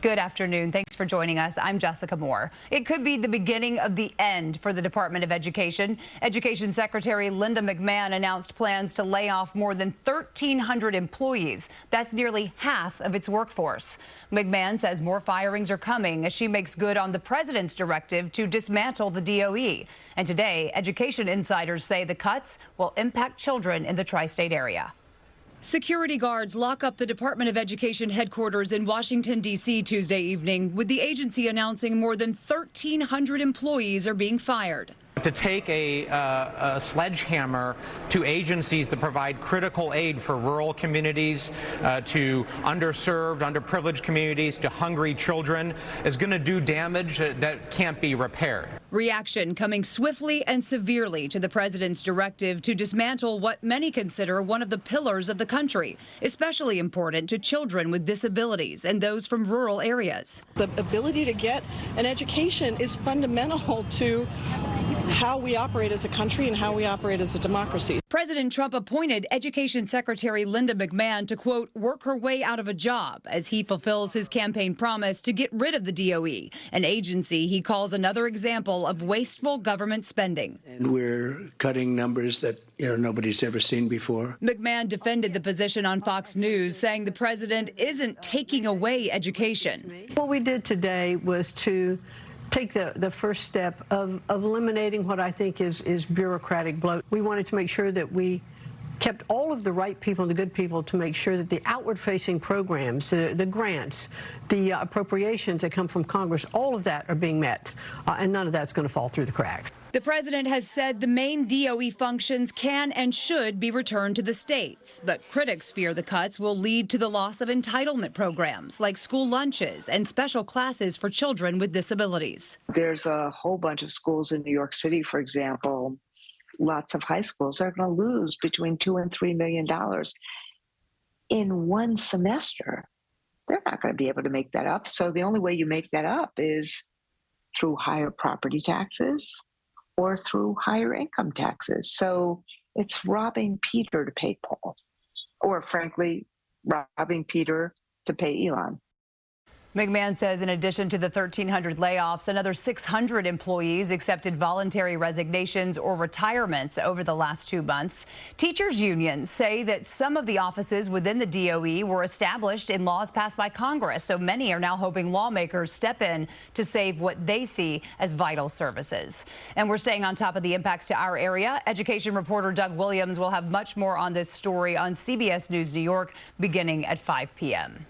Good afternoon. Thanks for joining us. I'm Jessica Moore. It could be the beginning of the end for the Department of Education. Education Secretary Linda McMahon announced plans to lay off more than 1,300 employees. That's nearly half of its workforce. McMahon says more firings are coming as she makes good on the president's directive to dismantle the DOE. And today, education insiders say the cuts will impact children in the tri-state area. Security guards lock up the Department of Education headquarters in Washington, D.C. Tuesday evening, with the agency announcing more than 1,300 employees are being fired. To take a sledgehammer to agencies that provide critical aid for rural communities, to underserved, underprivileged communities, to hungry children is going to do damage that can't be repaired. Reaction coming swiftly and severely to the president's directive to dismantle what many consider one of the pillars of the country, especially important to children with disabilities and those from rural areas. The ability to get an education is fundamental to how we operate as a country and how we operate as a democracy. President Trump appointed Education Secretary Linda McMahon to, quote, work her way out of a job as he fulfills his campaign promise to get rid of the DOE, an agency he calls another example of wasteful government spending. And we're cutting numbers that nobody's ever seen before. McMahon defended the position on Fox News, saying the president isn't taking away education. What we did today was to take the first step of eliminating what I think is bureaucratic bloat. We wanted to make sure that we kept all of the right people and the good people to make sure that the outward-facing programs, the grants, the appropriations that come from Congress, all of that are being met, and none of that's going to fall through the cracks. The president has said the main DOE functions can and should be returned to the states, but critics fear the cuts will lead to the loss of entitlement programs like school lunches and special classes for children with disabilities. There's a whole bunch of schools in New York City, for example, lots of high schools are going to lose between $2 and $3 million in one semester. They're not going to be able to make that up. So the only way you make that up is through higher property taxes or through higher income taxes. So it's robbing Peter to pay Paul, or frankly, robbing Peter to pay Elon. McMahon says in addition to the 1,300 layoffs, another 600 employees accepted voluntary resignations or retirements over the last 2 months. Teachers unions say that some of the offices within the DOE were established in laws passed by Congress, so many are now hoping lawmakers step in to save what they see as vital services. And we're staying on top of the impacts to our area. Education reporter Doug Williams will have much more on this story on CBS News New York beginning at 5 p.m.